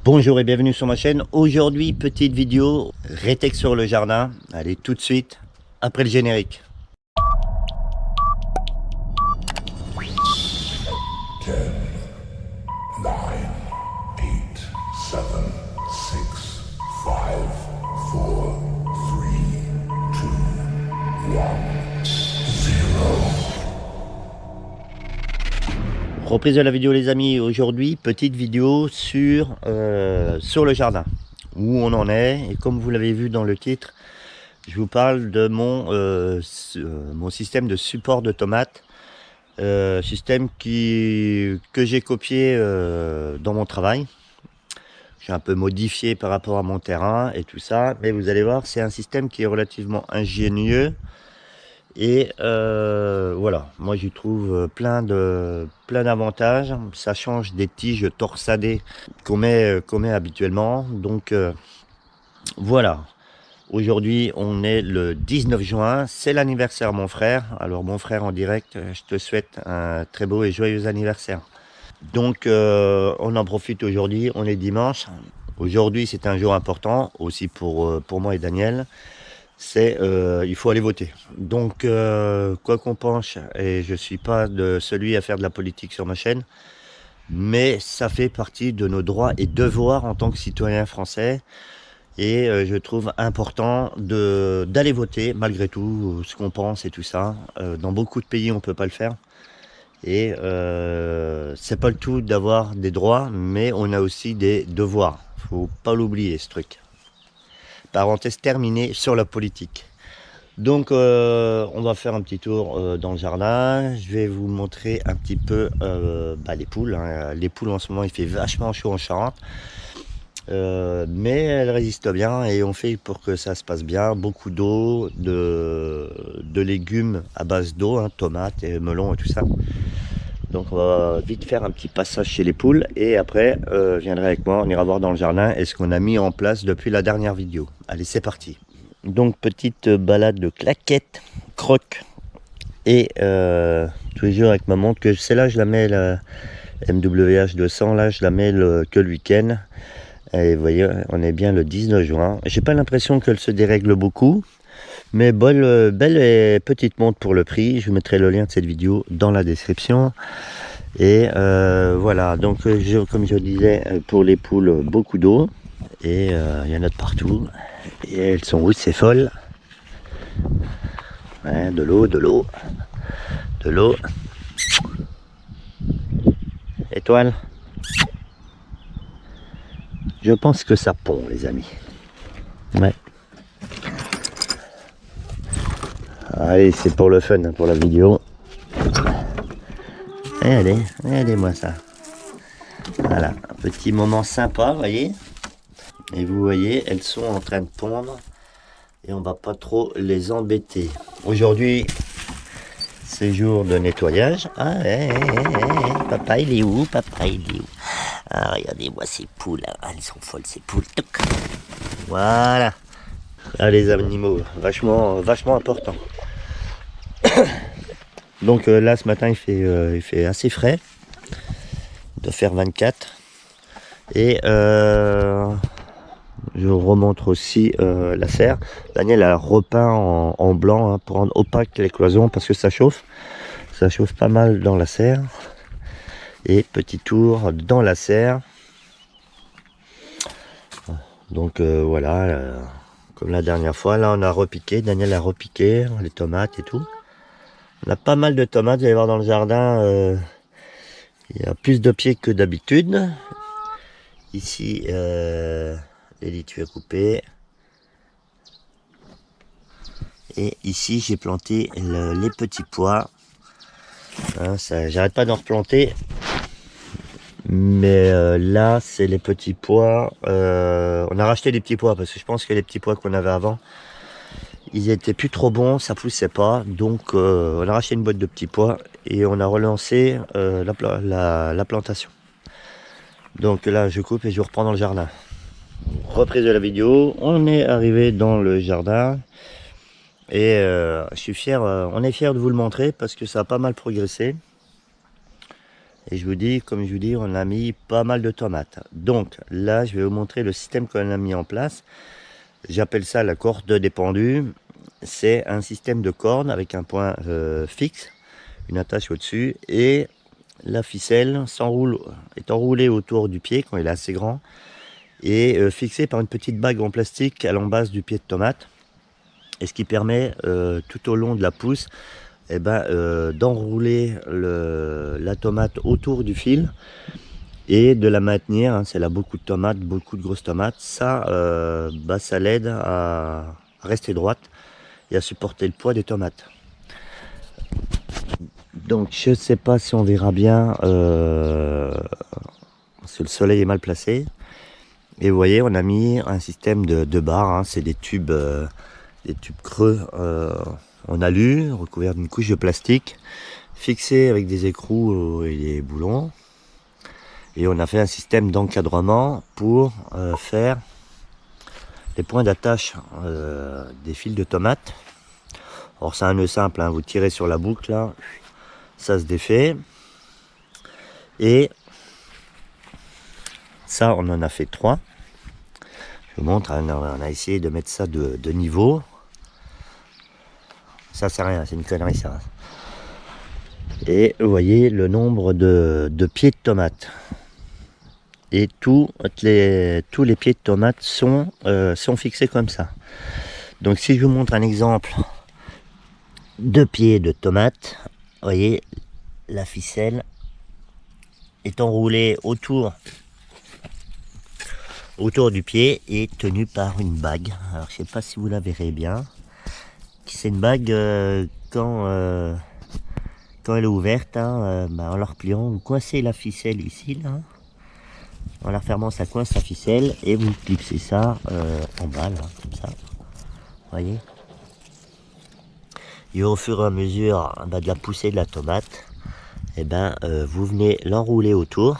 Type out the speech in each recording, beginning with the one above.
Bonjour et bienvenue sur ma chaîne. Aujourd'hui, petite vidéo rétexte sur le jardin. Allez, tout de suite, après le générique. 10, 9, 8, 7, 6, 5, 4, 3, 2, 1, 0. Reprise de la vidéo les amis. Aujourd'hui, petite vidéo sur le jardin. Où on en est. Et comme vous l'avez vu dans le titre, je vous parle de mon système de support de tomates. Système que j'ai copié dans mon travail. J'ai un peu modifié par rapport à mon terrain et tout ça, mais vous allez voir, c'est un système qui est relativement ingénieux et voilà, moi j'y trouve plein d'avantages. Ça change des tiges torsadées qu'on met habituellement, donc voilà. Aujourd'hui, on est le 19 juin, c'est l'anniversaire de mon frère. Alors mon frère en direct, je te souhaite un très beau et joyeux anniversaire. Donc on en profite aujourd'hui, on est dimanche. Aujourd'hui c'est un jour important aussi pour moi et Daniel. Il faut aller voter. Donc quoi qu'on pense, et je suis pas de celui à faire de la politique sur ma chaîne, mais ça fait partie de nos droits et devoirs en tant que citoyen français. Et je trouve important d'aller voter malgré tout, ce qu'on pense et tout ça. Dans beaucoup de pays on peut pas le faire. Et c'est pas le tout d'avoir des droits, mais on a aussi des devoirs. Faut pas l'oublier ce truc. Parenthèse terminée sur la politique. Donc on va faire un petit tour dans le jardin. Je vais vous montrer un petit peu les poules. Hein. Les poules en ce moment il fait vachement chaud en Charente. Mais elles résistent bien et on fait pour que ça se passe bien. Beaucoup d'eau, de légumes à base d'eau, hein, tomates et melons et tout ça. Donc on va vite faire un petit passage chez les poules et après je viendrai avec moi, on ira voir dans le jardin et ce qu'on a mis en place depuis la dernière vidéo. Allez, c'est parti. Donc petite balade de claquettes, crocs et tous les jours avec ma montre, que celle-là je la mets, la MWH 200, là je la mets que le week-end. Et vous voyez, on est bien le 19 juin. J'ai pas l'impression qu'elle se dérègle beaucoup. Mais belle et petite montre pour le prix. Je vous mettrai le lien de cette vidéo dans la description. Et voilà, donc comme je disais, pour les poules, beaucoup d'eau. Et il y en a de partout. Et elles sont rousses, c'est folle. Ouais, de l'eau, de l'eau. De l'eau. Étoile. Je pense que ça pond, les amis. Ouais. Allez, c'est pour le fun, hein, pour la vidéo. Regardez-moi ça. Voilà, un petit moment sympa, vous voyez. Et vous voyez, elles sont en train de pondre. Et on va pas trop les embêter. Aujourd'hui, c'est jour de nettoyage. Ah, papa, il est où? Papa, il est où? Ah, regardez-moi ces poules. Ah, elles sont folles, ces poules. Toc. Voilà. Ah, les animaux, vachement important. Donc là ce matin il fait assez frais, de faire 24 et je remontre aussi la serre. Daniel a repeint en blanc, hein, pour rendre opaque les cloisons parce que ça chauffe pas mal dans la serre. Et petit tour dans la serre. Donc voilà, comme la dernière fois, là on a repiqué, Daniel a repiqué les tomates et tout. On a pas mal de tomates, vous allez voir dans le jardin, il y a plus de pieds que d'habitude. Ici, les litures coupées. Et ici, j'ai planté les petits pois. Hein, j'arrête pas d'en replanter. Mais là, c'est les petits pois. On a racheté des petits pois parce que je pense que les petits pois qu'on avait avant, ils étaient plus trop bons, ça poussait pas. Donc, on a racheté une boîte de petits pois et on a relancé la plantation. Donc là, je coupe et je reprends dans le jardin. Reprise de la vidéo, on est arrivé dans le jardin et je suis fier, on est fier de vous le montrer parce que ça a pas mal progressé. Et je vous dis, comme je vous dis, on a mis pas mal de tomates. Donc là, je vais vous montrer le système qu'on a mis en place. J'appelle ça la corde dépendue. C'est un système de corde avec un point fixe, une attache au-dessus, et la ficelle est enroulée autour du pied quand il est assez grand, et fixée par une petite bague en plastique à l'embase du pied de tomate. Et ce qui permet tout au long de la pousse, d'enrouler la tomate autour du fil et de la maintenir, hein. C'est là beaucoup de tomates, beaucoup de grosses tomates, ça l'aide à rester droite et à supporter le poids des tomates. Donc je ne sais pas si on verra bien parce que le soleil est mal placé. Et vous voyez, on a mis un système de barres, hein. C'est des tubes creux en alu, recouverts d'une couche de plastique, fixés avec des écrous et des boulons. Et on a fait un système d'encadrement pour faire les points d'attache des fils de tomates. Alors c'est un nœud simple, hein. Vous tirez sur la boucle là, ça se défait. Et ça, on en a fait 3. Je vous montre, hein, on a essayé de mettre ça de niveau. Ça c'est rien, c'est une connerie ça. Et vous voyez le nombre de pieds de tomates. Et tous les pieds de tomates sont fixés comme ça. Donc si je vous montre un exemple de pieds de tomates, vous voyez, la ficelle est enroulée autour du pied et tenue par une bague. Alors je sais pas si vous la verrez bien. C'est une bague quand elle est ouverte, hein, en la repliant, vous coincez la ficelle ici là. En la refermant, ça coince la ficelle et vous clipsez ça en bas là, comme ça. Vous voyez. Et au fur et à mesure de la poussée de la tomate, vous venez l'enrouler autour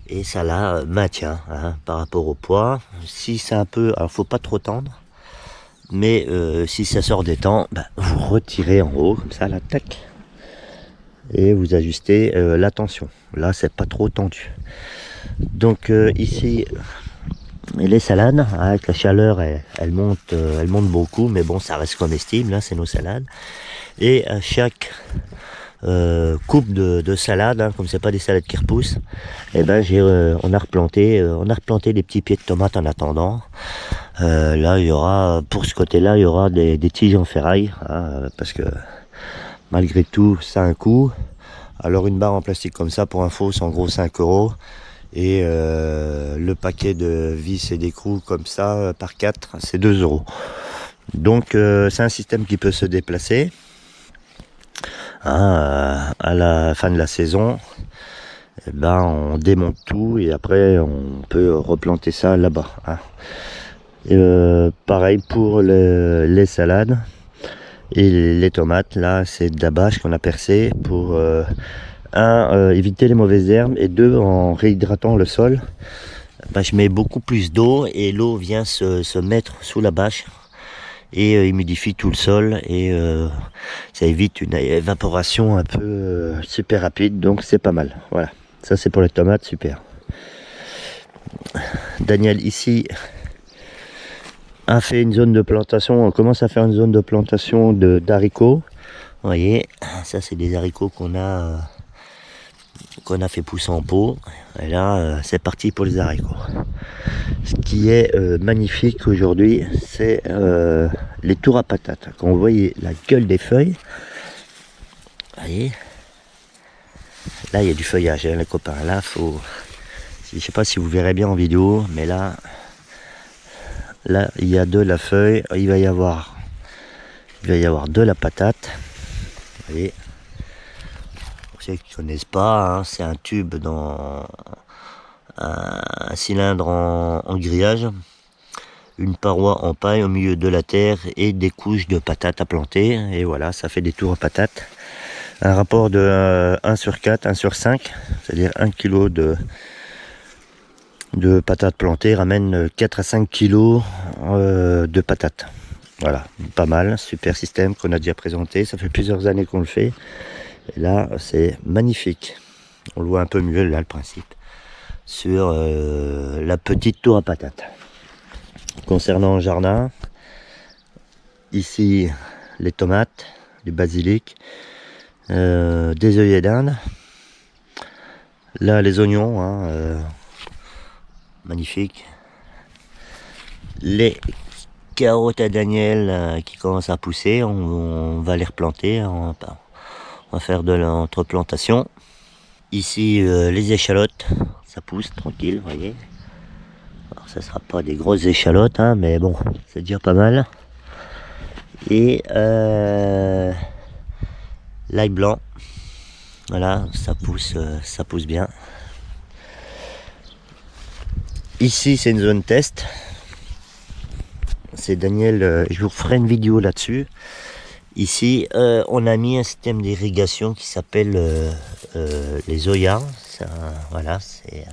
et ça la maintient, hein, par rapport au poids. Si c'est un peu, alors faut pas trop tendre, mais si ça sort des temps, vous retirez en haut comme ça, la tac, et vous ajustez la tension. Là, c'est pas trop tendu. Donc ici, les salades, avec la chaleur, elle monte beaucoup, mais bon, ça reste comestible, là, c'est nos salades. Et à chaque coupe de salade, hein, comme c'est pas des salades qui repoussent, on a replanté des petits pieds de tomates en attendant. Là, il y aura, pour ce côté-là, il y aura des tiges en ferraille, hein, parce que malgré tout, ça a un coût. Alors une barre en plastique comme ça, pour info, c'est en gros 5 €. Et le paquet de vis et d'écrous comme ça par 4, c'est 2 €. Donc c'est un système qui peut se déplacer, hein, à la fin de la saison. On démonte tout et après on peut replanter ça là-bas, hein. Pareil pour les salades et les tomates. Là, c'est de la bâche qu'on a percé pour éviter les mauvaises herbes, et 2, en réhydratant le sol, je mets beaucoup plus d'eau et l'eau vient se mettre sous la bâche et humidifie tout le sol, et ça évite une évaporation un peu super rapide, donc c'est pas mal. Voilà, ça c'est pour les tomates, super. Daniel ici a fait une zone de plantation, on commence à faire une zone de plantation d'haricots. Vous voyez, ça c'est des haricots qu'on a fait pousser en pot, et là c'est parti pour les haricots. Ce qui est magnifique aujourd'hui, c'est les tours à patates. Quand vous voyez la gueule des feuilles, vous voyez, là il y a du feuillage, hein, les copains. Là je sais pas si vous verrez bien en vidéo, mais là il y a de la feuille, il va y avoir de la patate. Vous voyez, pour ceux qui ne connaissent pas, hein, c'est un tube dans un cylindre en grillage, une paroi en paille au milieu de la terre et des couches de patates à planter, et voilà, ça fait des tours à patates. Un rapport de 1/4, 1/5, c'est-à-dire 1 kg de patates plantées ramène 4 à 5 kg de patates. Voilà, pas mal, super système qu'on a déjà présenté, ça fait plusieurs années qu'on le fait, et là c'est magnifique. On le voit un peu mieux là le principe sur la petite tour à patates. Concernant le jardin, ici les tomates, du basilic, des œillets d'Inde. Là les oignons, hein, magnifiques. Les carottes à Daniel qui commencent à pousser, on va les replanter, on va faire de l'entreplantation. Ici les échalotes, ça pousse tranquille, vous voyez. Alors ça sera pas des grosses échalotes, hein, mais bon, c'est déjà pas mal. Et l'ail blanc, voilà, ça pousse bien. Ici c'est une zone test. C'est Daniel, je vous ferai une vidéo là-dessus. Ici, on a mis un système d'irrigation qui s'appelle les Zoya. Voilà, c'est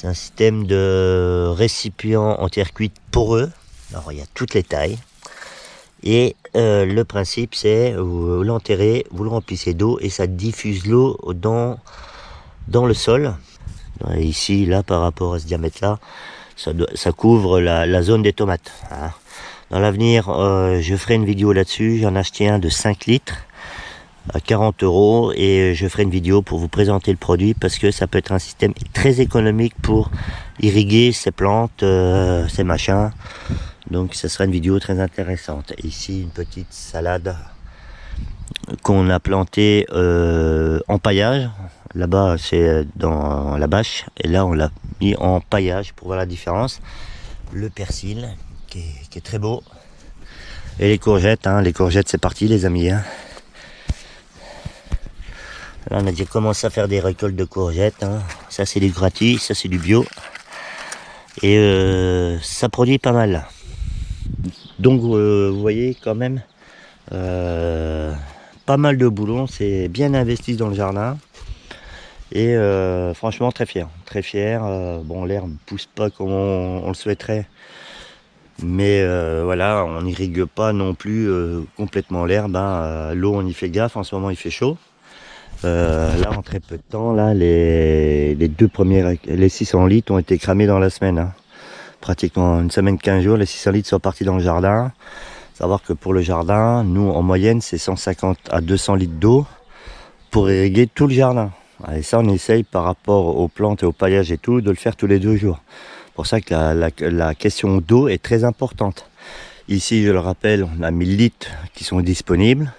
un système de récipient en terre cuite poreux. Alors, il y a toutes les tailles. Et le principe, c'est vous l'enterrez, vous le remplissez d'eau et ça diffuse l'eau dans le sol. Et ici, là, par rapport à ce diamètre-là, ça couvre la zone des tomates. Hein. Dans l'avenir, je ferai une vidéo là-dessus. J'en ai acheté un de 5 litres à 40 € et je ferai une vidéo pour vous présenter le produit parce que ça peut être un système très économique pour irriguer ces plantes, ces machins. Donc ça sera une vidéo très intéressante. Ici, une petite salade qu'on a plantée en paillage. Là-bas, c'est dans la bâche. Et là, on l'a mis en paillage pour voir la différence. Le persil, qui est très beau. Et les courgettes, hein. Les courgettes, c'est parti, les amis. Hein. Là, on a déjà commencé à faire des récoltes de courgettes. Hein. Ça, c'est du gratis. Ça, c'est du bio. Et ça produit pas mal. Donc, vous voyez quand même pas mal de boulot. C'est bien investi dans le jardin. Et franchement très fier, bon, l'herbe pousse pas comme on le souhaiterait, mais voilà, on n'irrigue pas non plus complètement l'herbe, hein. L'eau, on y fait gaffe, en ce moment il fait chaud. Là, en très peu de temps, là, les 600 litres ont été cramés dans la semaine, hein. Pratiquement une semaine, 15 jours, les 600 litres sont partis dans le jardin. Savoir que pour le jardin, nous en moyenne c'est 150 à 200 litres d'eau pour irriguer tout le jardin. Et ça, on essaye par rapport aux plantes et au paillage et tout, de le faire tous les 2 jours. C'est pour ça que la question d'eau est très importante. Ici, je le rappelle, on a 1000 litres qui sont disponibles.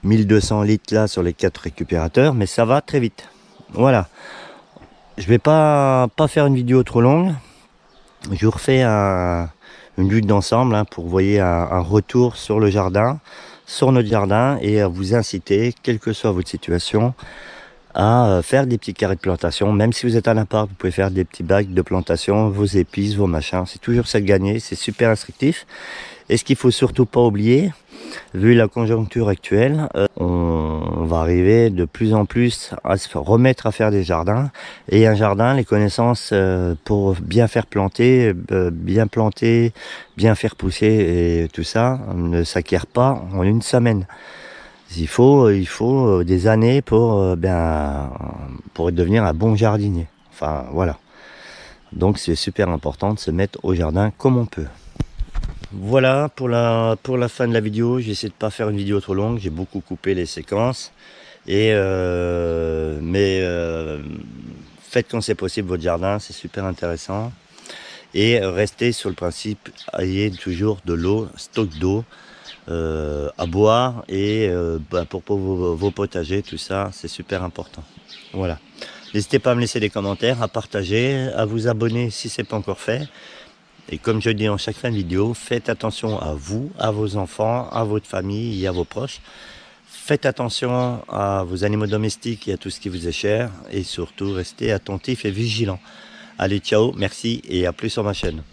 1200 litres là sur les 4 récupérateurs, mais ça va très vite. Voilà. Je vais pas faire une vidéo trop longue. Je vous refais une vue d'ensemble hein, pour vous voyez un retour sur le jardin, sur notre jardin, et à vous inciter, quelle que soit votre situation, à faire des petits carrés de plantation. Même si vous êtes à l'appart, vous pouvez faire des petits bacs de plantation, vos épices, vos machins. C'est toujours ça de gagner, c'est super instructif. Et ce qu'il faut surtout pas oublier, vu la conjoncture actuelle, on va arriver de plus en plus à se remettre à faire des jardins. Et un jardin, les connaissances pour bien faire planter, bien faire pousser et tout ça, ne s'acquiert pas en une semaine. Il faut des années pour devenir un bon jardinier. Enfin, voilà. Donc, c'est super important de se mettre au jardin comme on peut. Voilà pour la fin de la vidéo. J'essaie de pas faire une vidéo trop longue. J'ai beaucoup coupé les séquences. Faites quand c'est possible votre jardin. C'est super intéressant. Et restez sur le principe, ayez toujours de l'eau, stock d'eau. À boire et pour vos potagers, tout ça, c'est super important. Voilà. N'hésitez pas à me laisser des commentaires, à partager, à vous abonner si ce n'est pas encore fait. Et comme je dis en chaque fin de vidéo, faites attention à vous, à vos enfants, à votre famille et à vos proches. Faites attention à vos animaux domestiques et à tout ce qui vous est cher. Et surtout, restez attentifs et vigilants. Allez, ciao, merci et à plus sur ma chaîne.